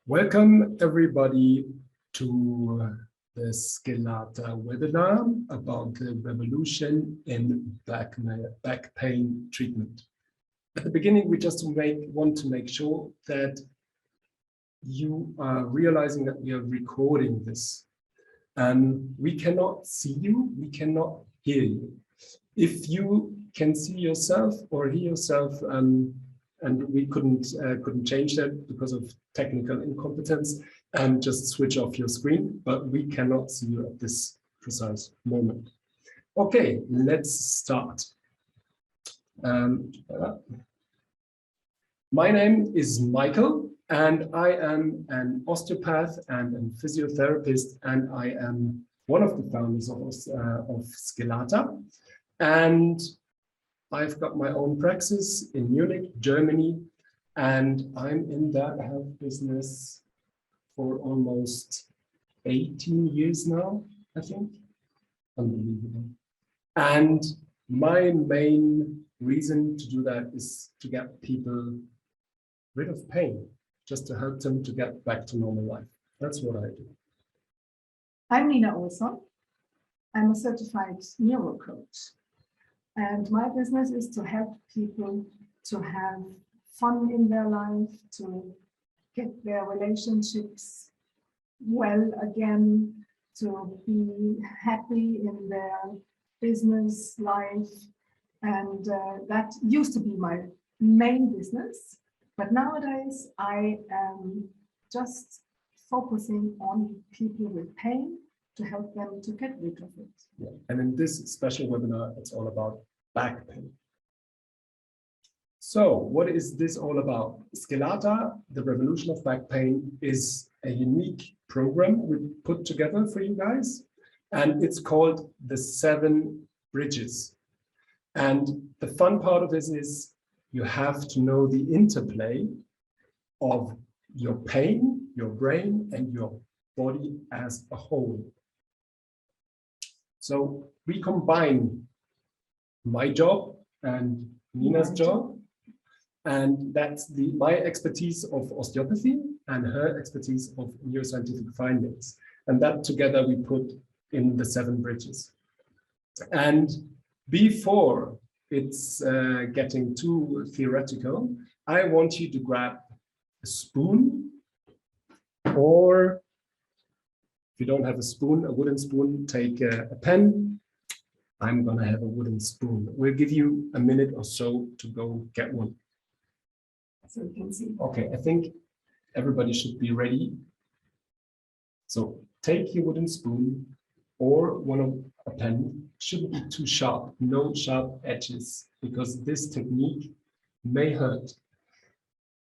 Welcome everybody to the Skelata webinar about the revolution in back pain treatment. At the beginning, we just want to make sure that you are realizing that we are recording this. We cannot see you, we cannot hear you. If you can see yourself or hear yourself, and we couldn't change that because of technical incompetence, and just switch off your screen, but we cannot see you at this precise moment. Okay, let's start. My name is Michael, and I am an osteopath and a physiotherapist, and I am one of the founders of Skelata. And I've got my own practice in Munich, Germany, and I'm in that health business for almost 18 years now, I think. Unbelievable. And my main reason to do that is to get people rid of pain, just to help them to get back to normal life. That's what I do. I'm Nina Olson. I'm a certified neuro coach. And my business is to help people to have fun in their life, to get their relationships well again, to be happy in their business life. And that used to be my main business. But nowadays, I am just focusing on people with pain to help them to get rid of it. Yeah. And in this special webinar, it's all about back pain. So what is this all about? Skelata, the revolution of back pain, is a unique program we put together for you guys. And it's called the 7 Bridges. And the fun part of this is you have to know the interplay of your pain, your brain, and your body as a whole. So we combine my job and Nina's job, and that's my expertise of osteopathy and her expertise of neuroscientific findings. And that together we put in the 7 Bridges. And before it's getting too theoretical, I want you to grab a spoon, or if you don't have a spoon, a wooden spoon, take a pen. I'm gonna have a wooden spoon. We'll give you a minute or so to go get one. So you can see. Okay, I think everybody should be ready. So take your wooden spoon or a pen. Shouldn't be too sharp, no sharp edges, because this technique may hurt.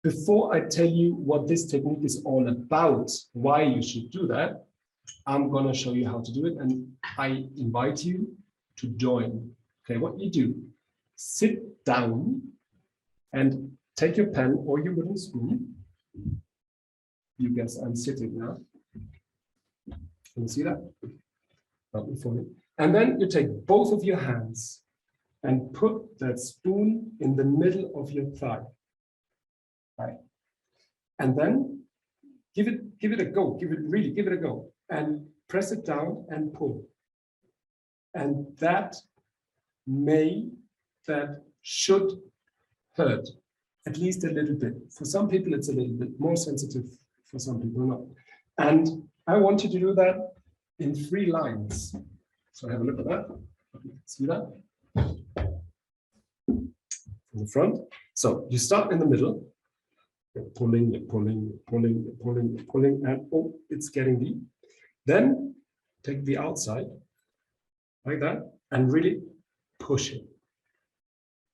Before I tell you what this technique is all about, why you should do that, I'm going to show you how to do it, and I invite you to join. Okay, what you do, sit down and take your pen or your wooden spoon. You guess I'm sitting now. Can you see that? And then you take both of your hands and put that spoon in the middle of your thigh. Right. And then give it a go. Give it a go. And press it down and pull. And that should hurt, at least a little bit. For some people, it's a little bit more sensitive, for some people not. And I want you to do that in 3 lines. So have a look at that. See that? From the front. So you start in the middle. You're pulling, and oh, it's getting deep. Then take the outside, like that, and really push it.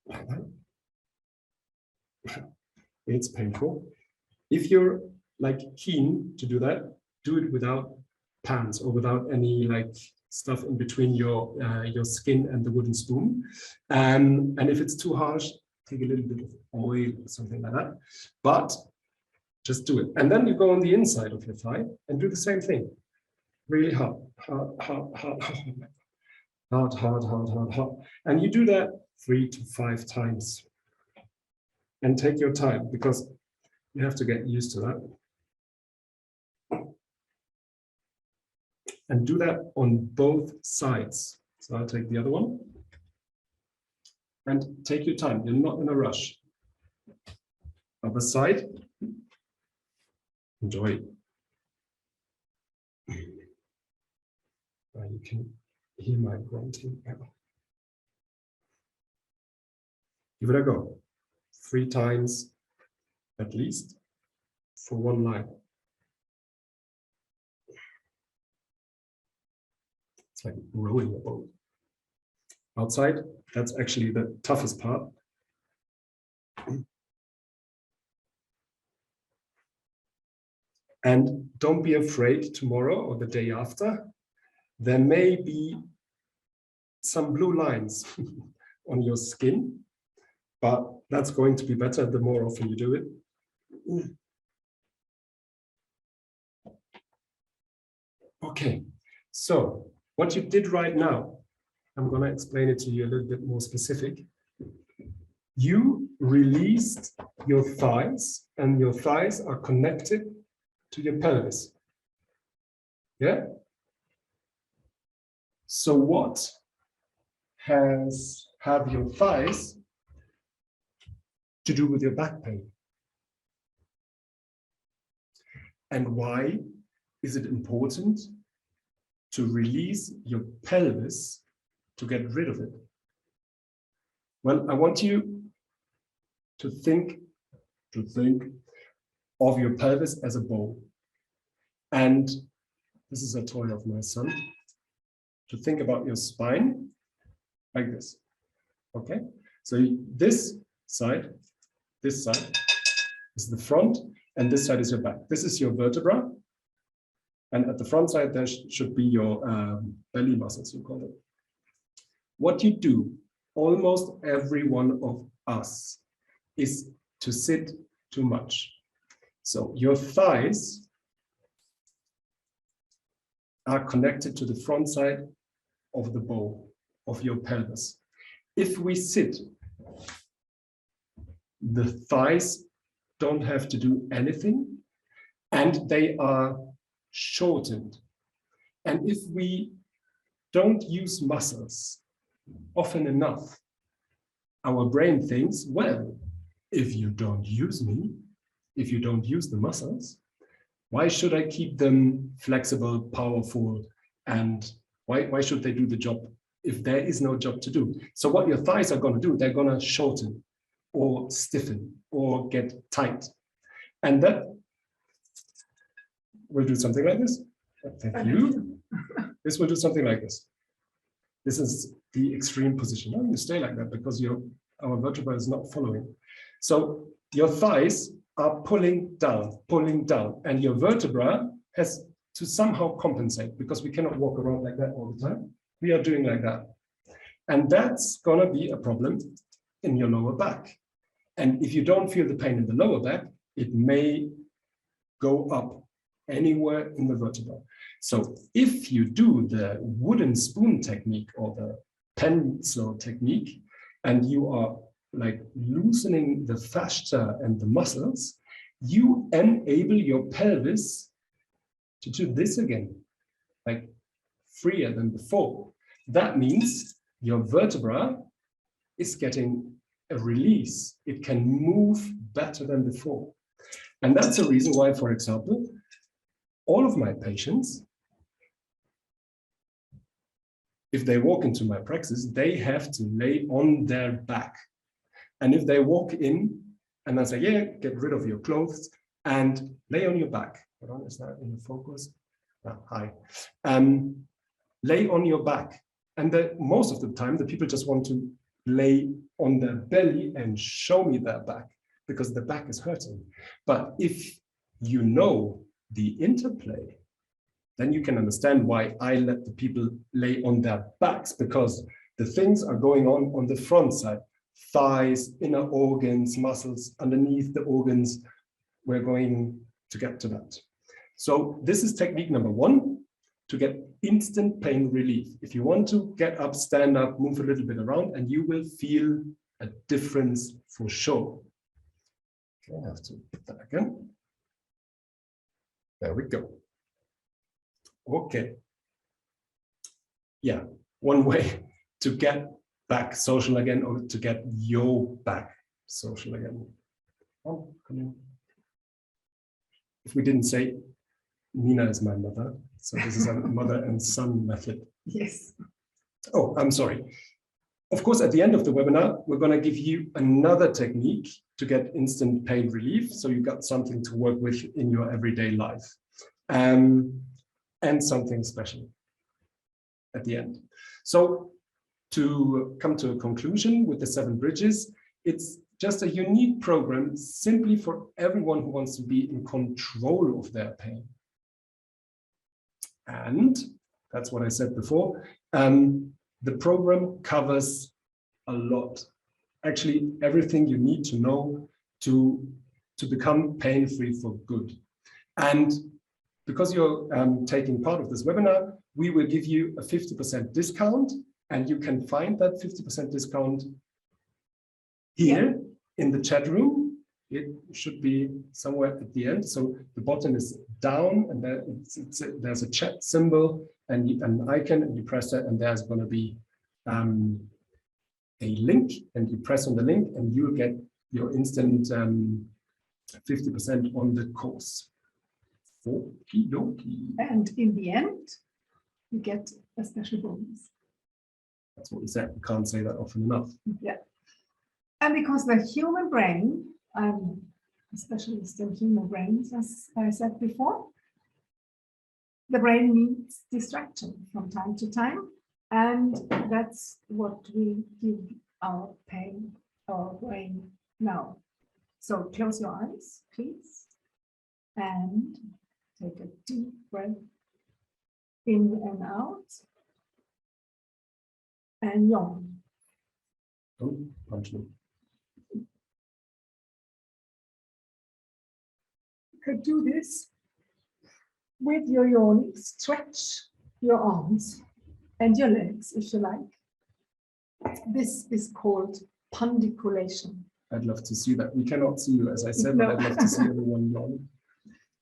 Like that. It's painful. If you're like keen to do that, do it without pants or without any like stuff in between your skin and the wooden spoon. And if it's too harsh, take a little bit of oil or something like that. But just do it. And then you go on the inside of your thigh and do the same thing. Really hard. And you do that 3 to 5 times. And take your time, because you have to get used to that. And do that on both sides. So I'll take the other one. And take your time, you're not in a rush. Other side. Enjoy. You can hear my grunting now. Give it a go. 3 times at least for one line. It's like rowing a boat. Outside, that's actually the toughest part. And don't be afraid tomorrow or the day after. There may be some blue lines on your skin, but that's going to be better the more often you do it. Okay, so what you did right now, I'm going to explain it to you a little bit more specific. You released your thighs, and your thighs are connected to your pelvis. Yeah? So what have your thighs to do with your back pain? And why is it important to release your pelvis to get rid of it? Well, I want you to think of your pelvis as a bowl. And this is a toy of my son. To think about your spine like this. Okay? So this side is the front, and this side is your back. This is your vertebra. And at the front side, there should be your belly muscles, you call it. What you do, almost every one of us, is to sit too much. So your thighs are connected to the front side of the bowl of your pelvis. If we sit, the thighs don't have to do anything, and they are shortened. And if we don't use muscles often enough, our brain thinks, well, if you don't use me, if you don't use the muscles, why should I keep them flexible, powerful, and why should they do the job if there is no job to do? So what your thighs are going to do, they're going to shorten or stiffen or get tight. And that will do something like this. Thank you. This will do something like this. This is the extreme position. No, you stay like that because our vertebra is not following. So your thighs are pulling down, and your vertebra has to somehow compensate because we cannot walk around like that all the time. We are doing like that. And that's going to be a problem in your lower back. And if you don't feel the pain in the lower back, it may go up anywhere in the vertebra. So if you do the wooden spoon technique or the pencil technique, and you are like loosening the fascia and the muscles, you enable your pelvis to do this again, like freer than before. That means your vertebra is getting a release. It can move better than before. And that's a reason why, for example, all of my patients, if they walk into my practice, they have to lay on their back. And if they walk in and I say, yeah, get rid of your clothes and lay on your back. Hold on, is that in the focus? Oh, hi. Lay on your back. And most of the time, the people just want to lay on their belly and show me their back because the back is hurting. But if you know the interplay, then you can understand why I let the people lay on their backs, because the things are going on the front side. Thighs, inner organs, muscles underneath the organs. We're going to get to that. So this is technique number 1, to get instant pain relief. If you want to get up, stand up, move a little bit around, and you will feel a difference for sure. Okay, I have to put that again. There we go. Okay. Yeah, one way to get back social again, or to get you back social again. Oh, come in. If we didn't say, Nina is my mother, so this is a mother and son method. Yes. Oh, I'm sorry. Of course, at the end of the webinar, we're going to give you another technique to get instant pain relief. So you got something to work with in your everyday life, and something special at the end. So to come to a conclusion with the 7 bridges, it's just a unique program simply for everyone who wants to be in control of their pain. And that's what I said before. The program covers a lot, actually everything you need to know to become pain-free for good. And because you're taking part of this webinar, we will give you a 50% discount, and you can find that 50% discount here in the chat room. It should be somewhere at the end. So the button is down, and there's a chat symbol and an icon, and you press that, and there's going to be a link, and you press on the link, and you'll get your instant 50% on the course. Okie dokie. And in the end, you get a special bonus. That's what we said. We can't say that often enough. Yeah. And because the human brain, I'm a specialist in human brains, as I said before, the brain needs distraction from time to time. And that's what we give our brain now. So close your eyes, please, and take a deep breath in and out, and yawn. Don't punch me. You could do this with your yawning. Stretch your arms and your legs, if you like. This is called pundiculation. I'd love to see that. We cannot see you, as I said, No. but I'd love to see everyone yawn.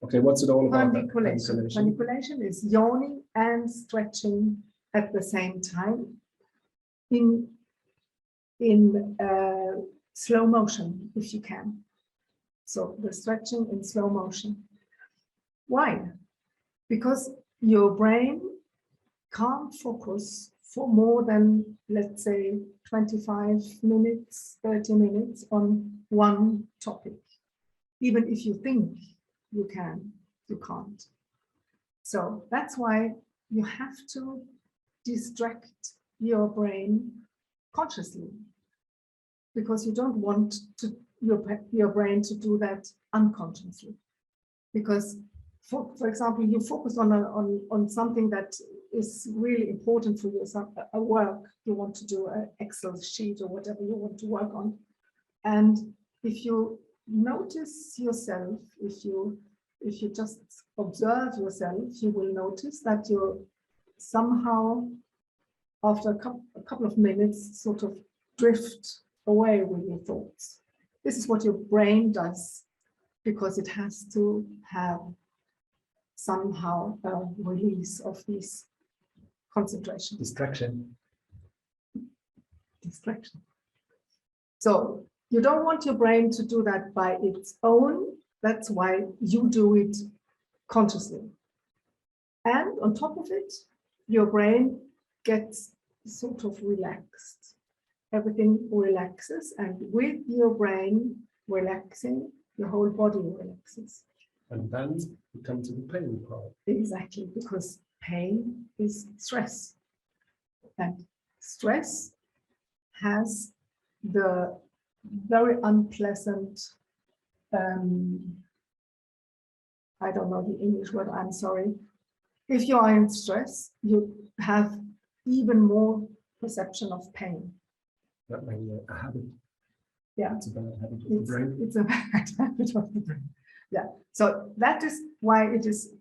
Okay, what's it all about? Pundiculation. Pundiculation is yawning and stretching at the same time in slow motion, if you can. So the stretching in slow motion. Why? Because your brain can't focus for more than, let's say, 25 minutes, 30 minutes on one topic. Even if you think you can, you can't. So that's why you have to distract your brain consciously, because you don't want your brain to do that unconsciously. Because, for example, you focus on something that is really important for you, a work you want to do, an Excel sheet or whatever you want to work on. And if you notice yourself, if you just observe yourself, you will notice that you're somehow, after a couple of minutes, sort of drift away with your thoughts. This is what your brain does, because it has to have somehow a release of these concentration. Distraction. So you don't want your brain to do that by its own. That's why you do it consciously. And on top of it, your brain gets sort of relaxed. Everything relaxes, and with your brain relaxing, your whole body relaxes. And then we come to the pain part. Exactly, because pain is stress. And stress has the very unpleasant, I don't know the English word, I'm sorry. If you are in stress, you have even more perception of pain. That may be a habit. Yeah. It's a bad habit of the brain. It's a bad habit of the brain. Yeah. So that is why it is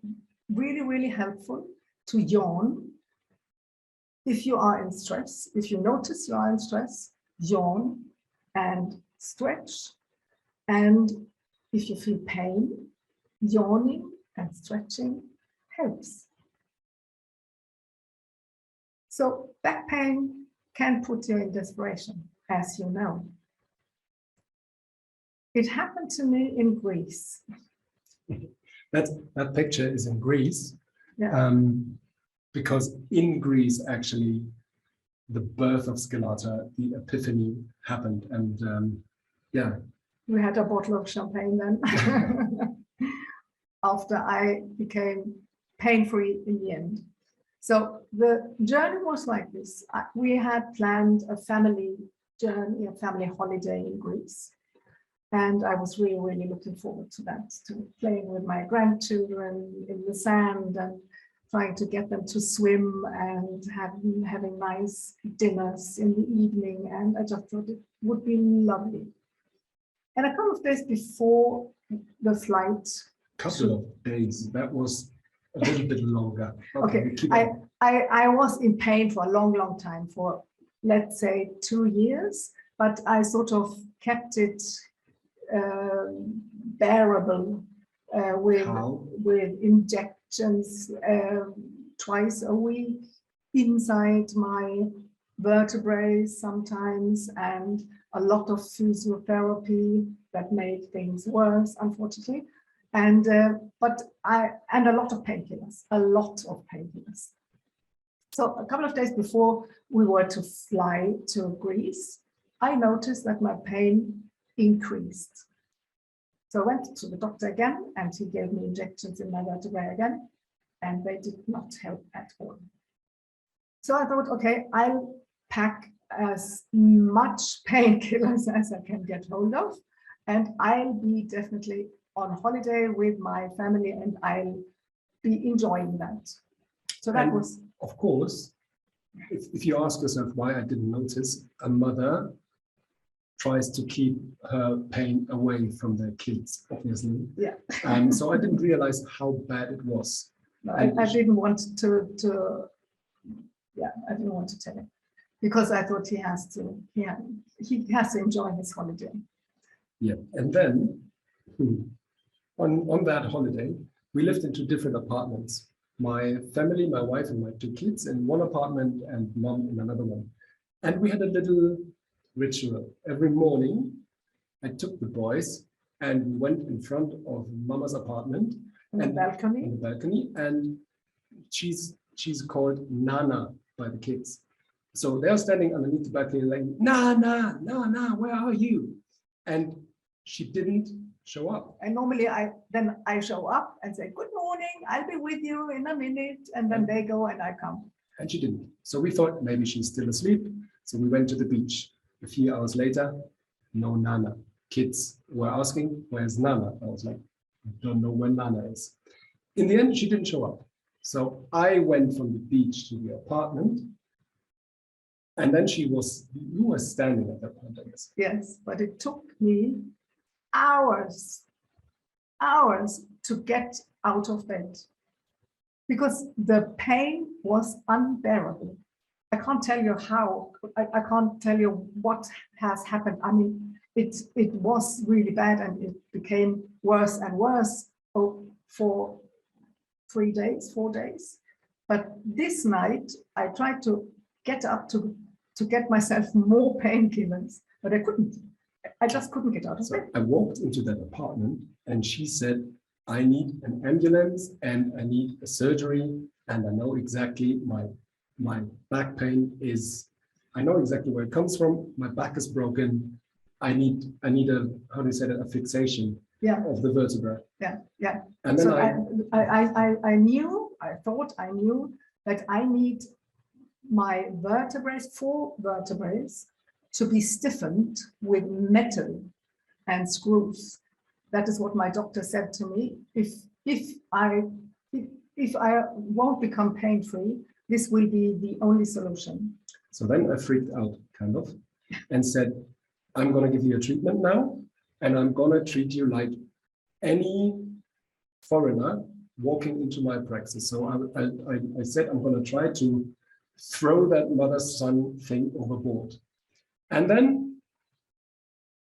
really, really helpful to yawn. If you are in stress, if you notice you are in stress, yawn and stretch. And if you feel pain, yawning and stretching helps. So back pain can put you in desperation, as you know. It happened to me in Greece. That picture is in Greece, Yeah. because in Greece, actually, the birth of Skelata, the epiphany happened. And yeah, We had a bottle of champagne then. After I became pain-free in the end. So the journey was like this. We had planned a family journey, a family holiday in Greece. And I was really, really looking forward to that, to playing with my grandchildren in the sand and trying to get them to swim and having nice dinners in the evening. And I just thought it would be lovely. And a couple of days before the flight, couple of days, that was a little bit longer. Okay, keep on. I was in pain for a long, long time, for let's say 2 years, but I sort of kept it bearable with injections twice a week inside my vertebrae sometimes, and a lot of physiotherapy that made things worse, unfortunately. And but a lot of painkillers, So a couple of days before we were to fly to Greece, I noticed that my pain increased. So I went to the doctor again, and he gave me injections in my vertebrae again, and they did not help at all. So I thought, okay, I'll pack as much painkillers as I can get hold of, and I'll be definitely on holiday with my family, and I'll be enjoying that. So that was, of course, if you ask yourself why I didn't notice, a mother tries to keep her pain away from their kids, obviously. Yeah. So I didn't realize how bad it was. No, I didn't want to I didn't want to tell him, because I thought he has to enjoy his holiday. Yeah, and then on that holiday, we lived in 2 different apartments. My family, my wife and my 2 kids in one apartment, and mom in another one. And we had a little ritual. Every morning, I took the boys and we went in front of mama's apartment On the balcony, and she's called Nana by the kids. So they're standing underneath the balcony like, Nana, Nana, where are you? And she didn't show up. And normally I show up and say, good morning, I'll be with you in a minute. And then they go and I come. And she didn't. So we thought maybe she's still asleep. So we went to the beach. A few hours later, no Nana. Kids were asking, where's Nana? I was like, I don't know where Nana is. In the end, she didn't show up. So I went from the beach to the apartment. And then you were standing at that point, I guess. Yes, but it took me hours to get out of bed, because the pain was unbearable. I can't tell you how, I can't tell you what has happened. I mean, it was really bad, and it became worse and worse for 3 days, 4 days. But this night, I tried to get up to get myself more painkillers, but I couldn't. I just couldn't get out of bed. I walked into that apartment and she said, I need an ambulance and I need a surgery, and I know exactly my back pain is, I know exactly where it comes from. My back is broken. I need a, how do you say that, a fixation of the vertebra. Yeah. And then so I thought I knew that I need my vertebrae, 4 vertebrae, to be stiffened with metal and screws. That is what my doctor said to me. If I won't become pain-free, this will be the only solution. So then I freaked out, kind of, and said, I'm going to give you a treatment now, and I'm going to treat you like any foreigner walking into my praxis. So I said, I'm going to try to throw that mother-son thing overboard. And then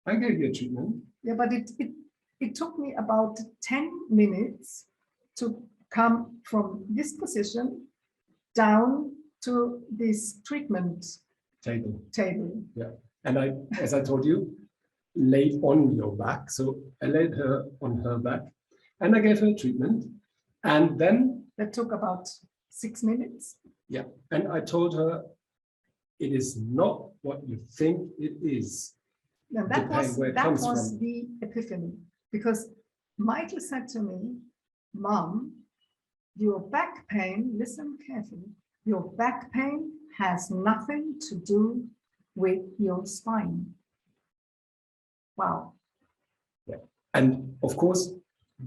I gave you a treatment. Yeah, but it took me about 10 minutes to come from this position down to this treatment Table. table. And as I told you, lay on your back. So I laid her on her back and I gave her treatment. And then, That took about 6 minutes. and I told her, it is not what you think it is. And that Depends was, where it that comes was from. the epiphany, because Michael said to me, Mom, your back pain, listen carefully, your back pain has nothing to do with your spine. Wow. And of course,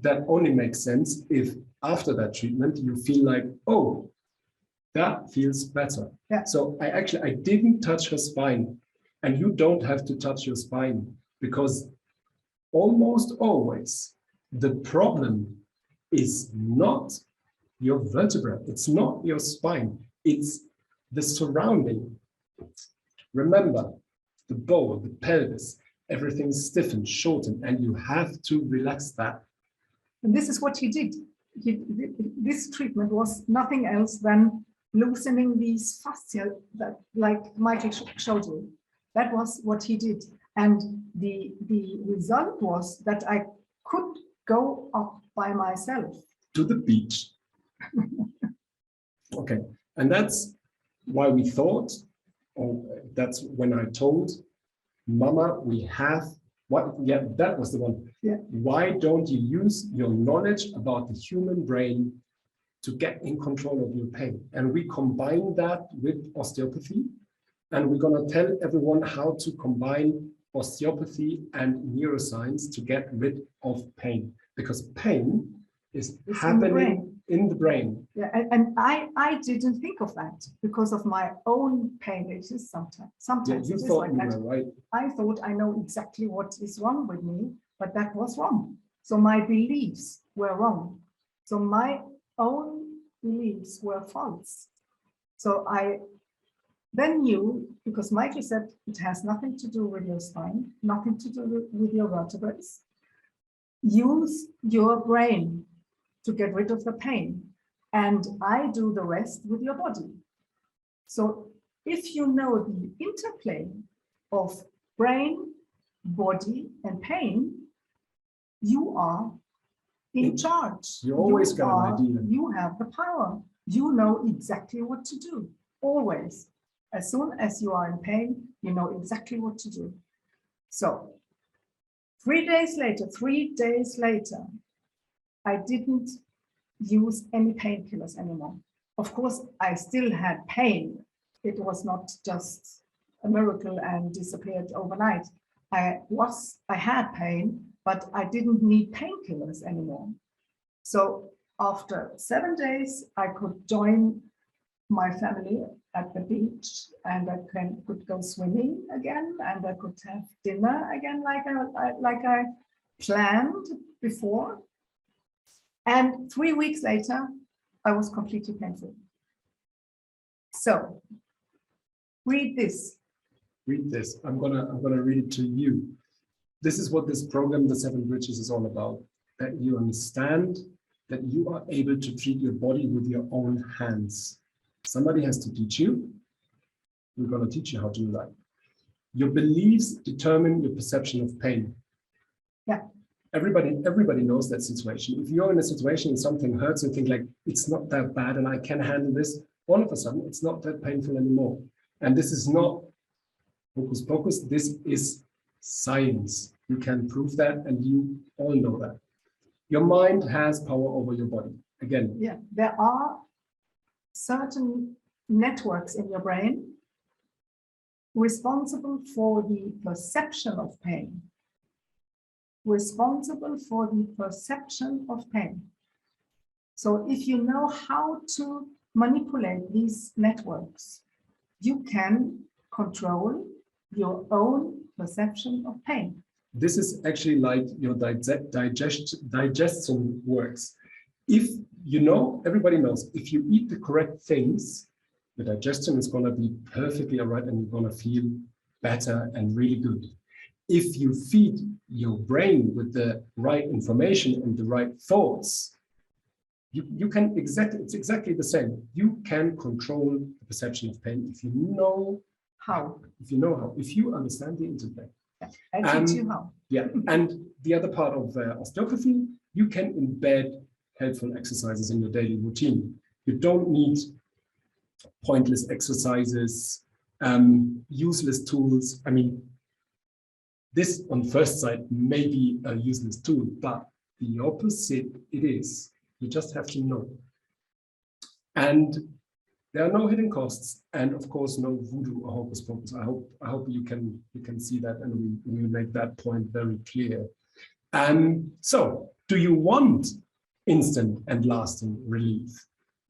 that only makes sense if after that treatment, you feel like, oh, that feels better. Yeah. So I didn't touch her spine, and you don't have to touch your spine, because almost always the problem is not your vertebra, it's not your spine, it's the surrounding. Remember, the bowl, the pelvis, everything's stiffened, shortened, and you have to relax that. And this is what he did. This treatment was nothing else than loosening these fascia that, like Michael showed you. That was what he did. And the result was that I could go up by myself. To the beach. Okay, and that's why we thought, or that's when I told Mama, we have what? Yeah, that was the one. Yeah. Why don't you use your knowledge about the human brain to get in control of your pain? And we combine that with osteopathy, and we're going to tell everyone how to combine osteopathy and neuroscience to get rid of pain, because pain is It's happening in the brain. Yeah, and I didn't think of that because of my own pain. It is sometimes Yeah, it you is thought like you that. were right. I thought I know exactly what is wrong with me, but that was wrong. So my beliefs were wrong. So my own beliefs were false. So I then knew, because Michael said it has nothing to do with your spine, nothing to do with your vertebrae. Use your brain to get rid of the pain, and I do the rest with your body. So if you know the interplay of brain, body, and pain, you are in charge. You always got an idea. You have the power. You know exactly what to do, always. As soon as you are in pain, you know exactly what to do. So 3 days later, I didn't use any painkillers anymore. Of course, I still had pain. It was not just a miracle and disappeared overnight. I had pain, but I didn't need painkillers anymore. So after 7 days, I could join my family at the beach, and I could go swimming again, and I could have dinner again like I planned before. And 3 weeks later, I was completely pain-free. So read this. Read this. I'm gonna read it to you. This is what this program, The Seven Bridges, is all about. That you understand that you are able to treat your body with your own hands. Somebody has to teach you. We're going to teach you how to do that. Your beliefs determine your perception of pain. Yeah. Everybody knows that situation. If you're in a situation and something hurts, you think like, it's not that bad and I can handle this. All of a sudden, it's not that painful anymore. And this is not hocus pocus. This is science. You can prove that, and you all know that. Your mind has power over your body. Again. Yeah, there are certain networks in your brain responsible for the perception of pain. Responsible for the perception of pain. So if you know how to manipulate these networks, you can control your own perception of pain. This is actually like your digestion works. If you know, everybody knows, if you eat the correct things, the digestion is going to be perfectly all right and you're going to feel better and really good. If you feed your brain with the right information and the right thoughts, You can it's exactly the same. You can control the perception of pain if you know How? if you understand the interplay. I teach you how. Yeah, and the other part of osteopathy, you can embed helpful exercises in your daily routine. You don't need pointless exercises, useless tools. I mean, this on first sight may be a useless tool, but the opposite it is. You just have to know. And there are no hidden costs, and of course, no voodoo or hocus pocus. I hope you can see that, and we make that point very clear. So, do you want instant and lasting relief?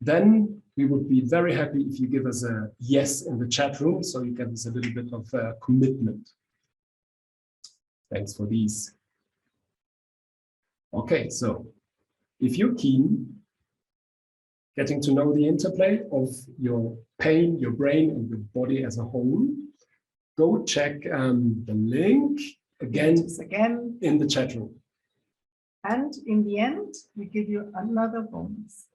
Then we would be very happy if you give us a yes in the chat room, so you give us a little bit of commitment. Thanks for these. Okay, so if you're keen, getting to know the interplay of your pain, your brain, and your body as a whole, go check the link again in the chat room. And in the end, we give you another bonus.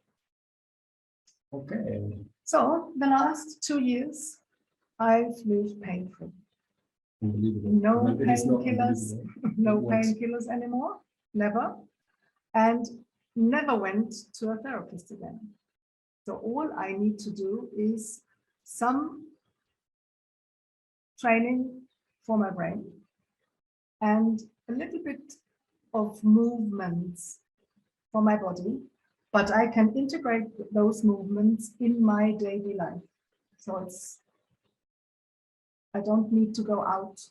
Okay. So the last 2 years, I've lived pain-free. Unbelievable. No Well, it is not painkillers, unbelievable. no What? painkillers anymore, never. And never went to a therapist again. So all I need to do is some training for my brain and a little bit of movements for my body, but I can integrate those movements in my daily life. So I don't need to go out.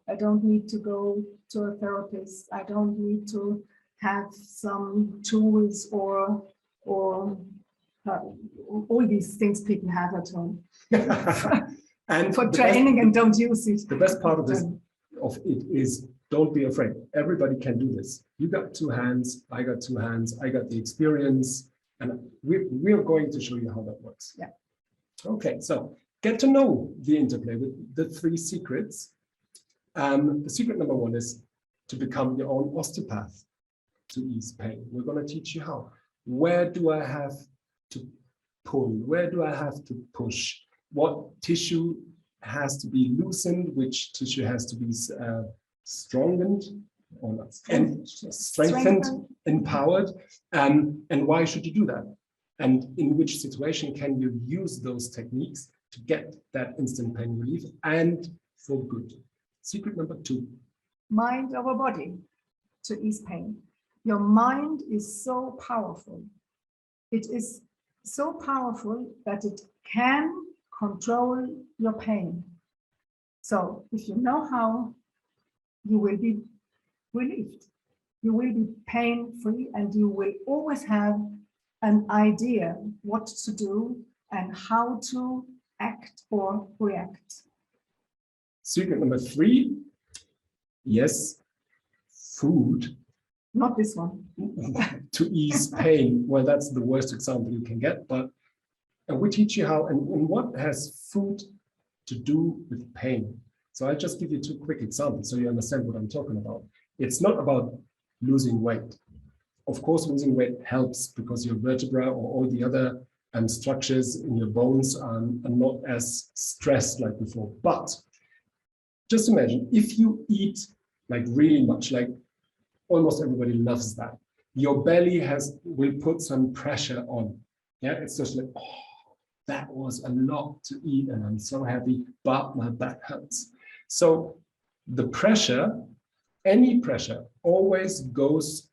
I don't need to go to a therapist. I don't need to have some tools or all these things people have at home And for training and don't use it. The best part of it is don't be afraid. Everybody can do this. You got 2 hands, I got 2 hands, I got the experience, and we're going to show you how that works. Yeah. Okay, so get to know the interplay with the 3 secrets. The secret number 1 is to become your own osteopath to ease pain. We're going to teach you how. Where do I have to pull? Where do I have to push? What tissue has to be loosened? Which tissue has to be strengthened or not? Strengthened, empowered? And why should you do that? And in which situation can you use those techniques to get that instant pain relief and for good? Secret number 2. Mind over body to ease pain. Your mind is so powerful. It is so powerful that it can control your pain. So if you know how, you will be relieved. You will be pain-free, and you will always have an idea what to do and how to act or react. Secret number 3, yes, food. Not this one. To ease pain. Well, that's the worst example you can get, but we teach you how and what has food to do with pain. So I'll just give you 2 quick examples so you understand what I'm talking about. It's not about losing weight. Of course, losing weight helps because your vertebra or all the other structures in your bones are not as stressed like before. But just imagine if you eat like really much, like almost everybody loves that. Your belly will put some pressure on. Yeah, it's just like, oh, that was a lot to eat and I'm so happy, but my back hurts. So the pressure, any pressure, always goes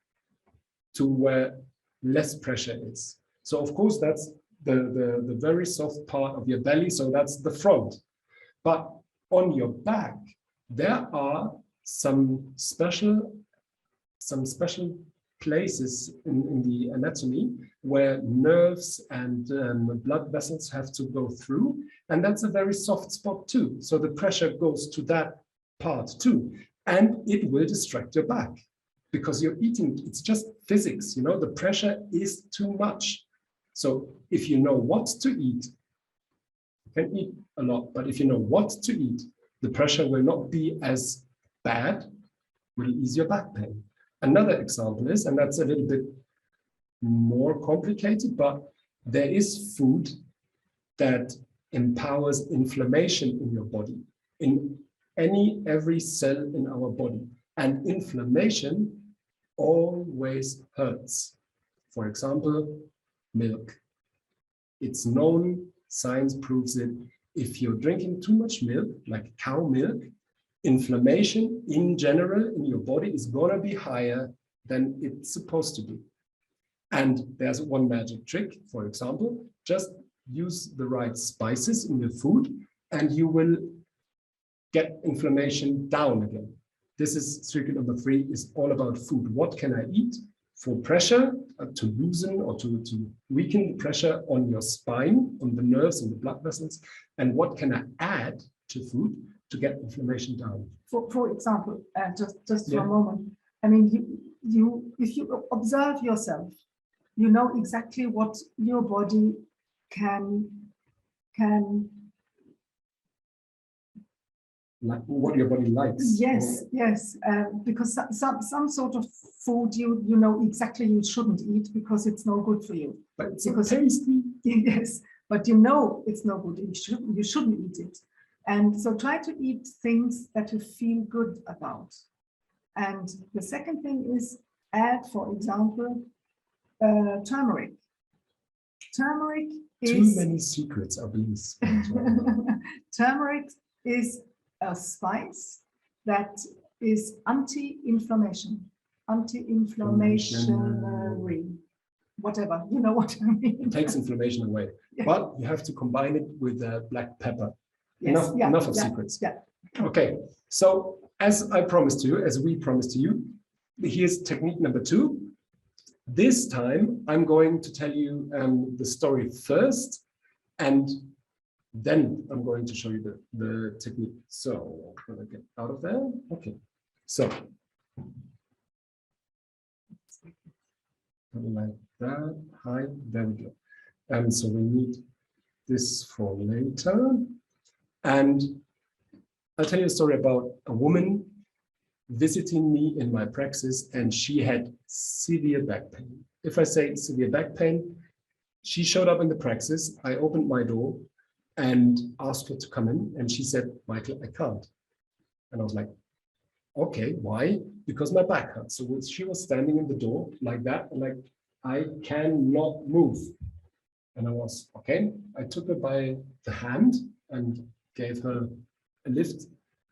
to where less pressure is. So of course, that's the very soft part of your belly. So that's the front. But on your back, there are some special places in the anatomy where nerves and blood vessels have to go through, and that's a very soft spot too. So the pressure goes to that part too, and it will distract your back because you're eating. It's just physics, you know, the pressure is too much. So if you know what to eat, you can eat a lot, but if you know what to eat, the pressure will not be as bad, will ease your back pain. Another example is, and that's a little bit more complicated, but there is food that empowers inflammation in your body, in every cell in our body. And inflammation always hurts. For example, milk. It's known, science proves it. If you're drinking too much milk, like cow milk, inflammation in general in your body is gonna be higher than it's supposed to be. And there's one magic trick, for example, just use the right spices in your food and you will get inflammation down again. This is circuit number 3, is all about food. What can I eat for pressure, to loosen or to weaken the pressure on your spine, on the nerves and the blood vessels? And what can I add to food to get inflammation down? For example, just for a moment, I mean, if you observe yourself, you know exactly what your body can like what your body likes. Yes, yes, because some sort of food you know exactly you shouldn't eat because it's no good for you. But it's because so tasty. Yes, but you know it's no good. You shouldn't eat it. And so try to eat things that you feel good about. And the second thing is add, for example, turmeric. Turmeric is... Too many secrets are being spilled right now. Turmeric is a spice that is anti-inflammatory, whatever, you know what I mean. It takes inflammation away, Yeah. but you have to combine it with black pepper. Yes, Enough of secrets. Yeah. Okay, so as I promised to you, as we promised to you, here's technique number 2. This time I'm going to tell you the story first, and then I'm going to show you the technique. So I'm going to get out of there. Okay, so like that. Hi, there we go. And so we need this for later. And I'll tell you a story about a woman visiting me in my praxis, and she had severe back pain. If I say severe back pain, she showed up in the praxis. I opened my door and asked her to come in, and she said, "Michael, I can't." And I was like, "Okay, why?" "Because my back hurts." So she was standing in the door like that, and like, "I cannot move." And I was, okay. I took her by the hand and gave her a lift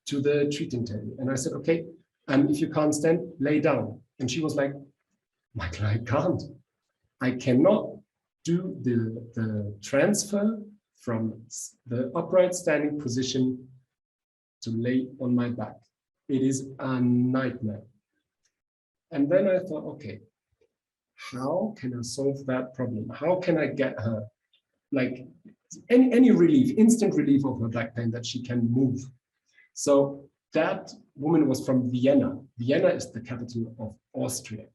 to the treating table. And I said, "Okay, if you can't stand, lay down." And she was like, "Michael, I can't. I cannot do the transfer from the upright standing position to lay on my back. It is a nightmare." And then I thought, okay, how can I solve that problem? How can I get her like any relief, instant relief of her back pain that she can move? So that woman was from Vienna. Vienna is the capital of Austria.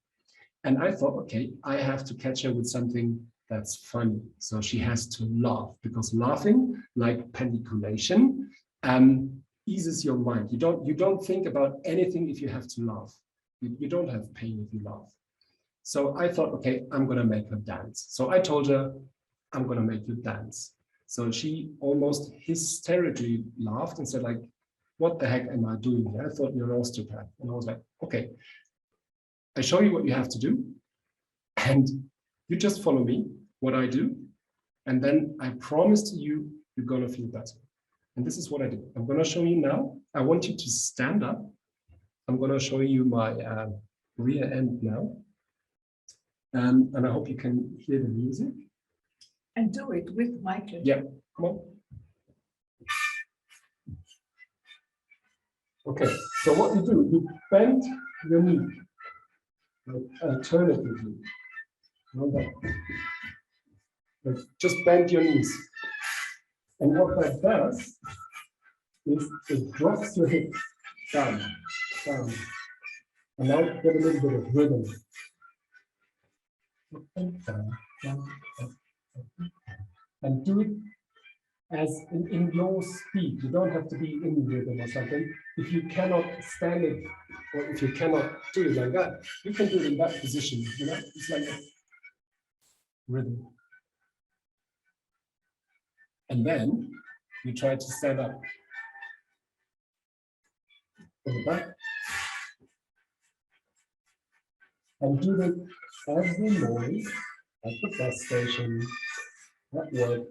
And I thought, okay, I have to catch her with something that's funny. So she has to laugh, because laughing, like pandiculation, eases your mind. You don't think about anything if you have to laugh. You don't have pain if you laugh. So I thought, okay, I'm going to make her dance. So I told her, "I'm going to make you dance." So she almost hysterically laughed and said, like, "What the heck am I doing here? I thought you're an osteopath." And I was like, okay, I show you what you have to do, and you just follow me, what I do, and then I promise to you, you're going to feel better. And this is what I do. I'm going to show you now. I want you to stand up. I'm going to show you my rear end now. And I hope you can hear the music. And do it with Michael. Yeah, come on. Okay, so what you do, you bend your knee, alternatively. Not that. Like, just bend your knees. And what that does is it drops your hip down, down. And now get a little bit of rhythm. And do it as in your speed. You don't have to be in rhythm or something. If you cannot stand it, or if you cannot do it like that, you can do it in that position. You know, it's like rhythm. And then you try to stand up. On the back. And do it every morning at the bus station, at work,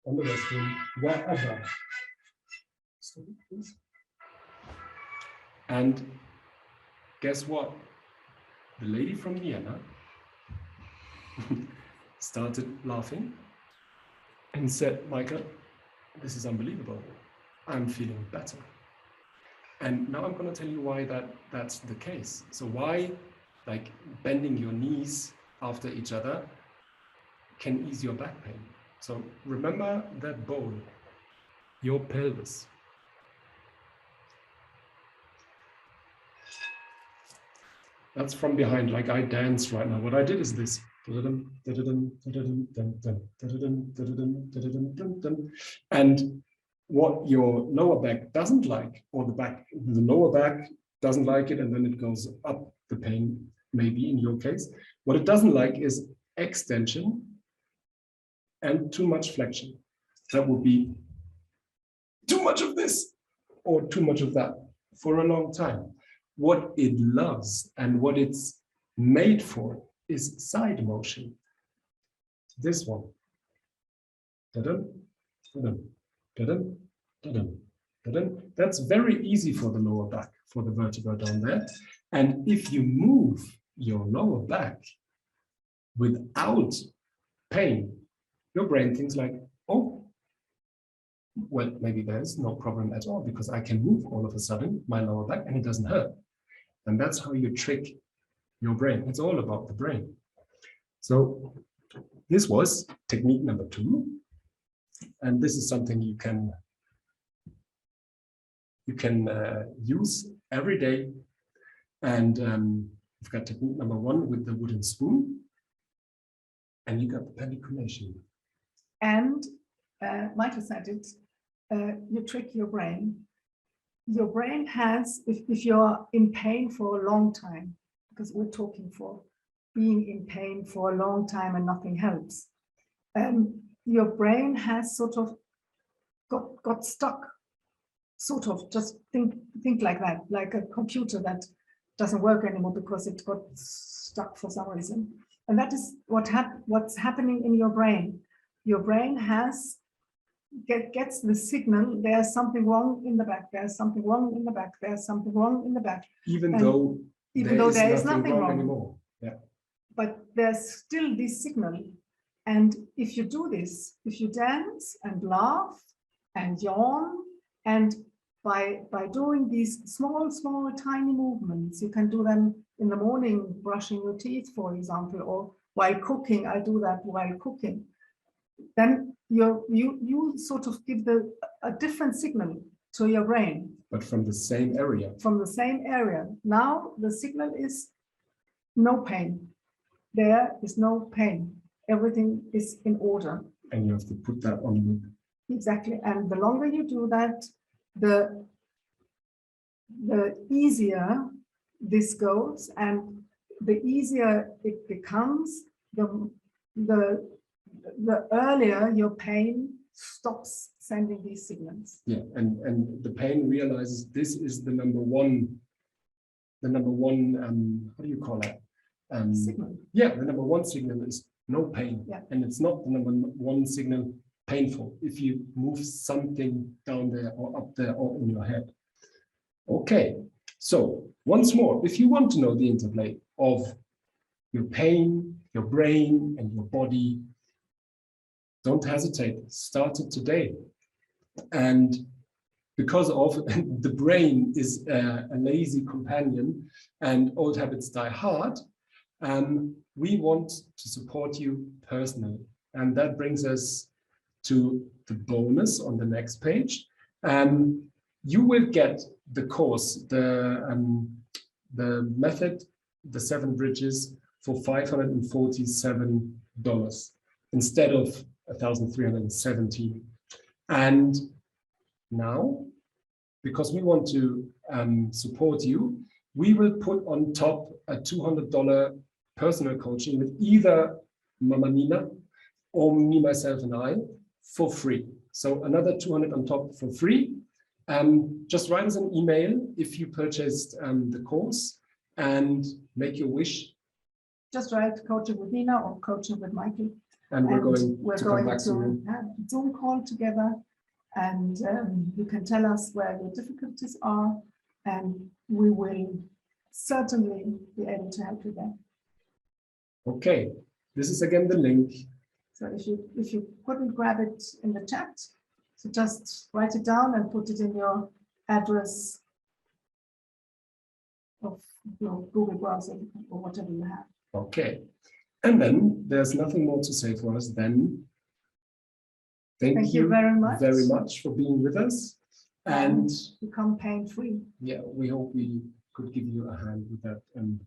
on the restroom, wherever. Stop it, please. And guess what? The lady from Vienna started laughing and said, Michael, this is unbelievable. I'm feeling better. And now I'm going to tell you why that's the case. So why, like, bending your knees after each other can ease your back pain. So remember that bowl, your pelvis. That's from behind, like I dance right now. What I did is this. And what your lower back doesn't like, or the lower back doesn't like it, and then it goes up the pain, maybe in your case. What it doesn't like is extension and too much flexion. That would be too much of this or too much of that for a long time. What it loves and what it's made for is side motion. This one. Da-dum, da-dum, da-dum, da-dum, da-dum. That's very easy for the lower back, for the vertebra down there. And if you move your lower back without pain, your brain thinks like, oh, well, maybe there's no problem at all because I can move all of a sudden my lower back and it doesn't hurt. And that's how you trick your brain. It's all about the brain. So this was technique number 2. And this is something you can use every day. And you've got technique number 1 with the wooden spoon. And you got the pediculation. And Michael said it, you trick your brain. Your brain has, if you're in pain for a long time, because we're talking for being in pain for a long time and nothing helps, your brain has sort of got stuck, sort of, just think like that, like a computer that doesn't work anymore because it got stuck for some reason. And that is what's happening in your brain. Your brain gets the signal, there's something wrong in the back, there's something wrong in the back, there's something wrong in the back. Even though there is nothing wrong anymore. Yeah. But there's still this signal. And if you do this, if you dance and laugh and yawn, and by doing these small, tiny movements, you can do them in the morning, brushing your teeth, for example, or while cooking. I do that while cooking. Then you sort of give a different signal to your brain. But from the same area. From the same area. Now the signal is no pain. There is no pain. Everything is in order. And you have to put that on loop. Exactly. And the longer you do that, the easier this goes, and the easier it becomes, the earlier your pain stops sending these signals. Yeah, and the pain realizes this is the number one, what do you call it? Signal. Yeah, the number 1 signal is no pain. Yeah. And it's not the number 1 signal painful if you move something down there or up there or in your head. Okay, so once more, if you want to know the interplay of your pain, your brain, and your body, don't hesitate, start it today. And because of the brain is a lazy companion and old habits die hard, we want to support you personally. And that brings us to the bonus on the next page. You will get the course, the method, the 7 bridges for $547 instead of $1,317. And now, because we want to support you, we will put on top a $200 personal coaching with either Mama Nina, or me, myself, and I for free. So another 200 on top for free. Just write us an email if you purchased the course and make your wish. Just write coaching with Nina or coaching with Michael. And we're going We're to going come back to you. have a Zoom call together, and you can tell us where your difficulties are, and we will certainly be able to help you there. Okay, this is again the link. So if you couldn't grab it in the chat, so just write it down and put it in your address of your Google browser or whatever you have. Okay, and then there's nothing more to say for us then. Thank you very much for being with us, and become pain-free. yeah, we hope we could give you a hand with that and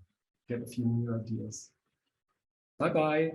get a few new ideas. Bye-bye.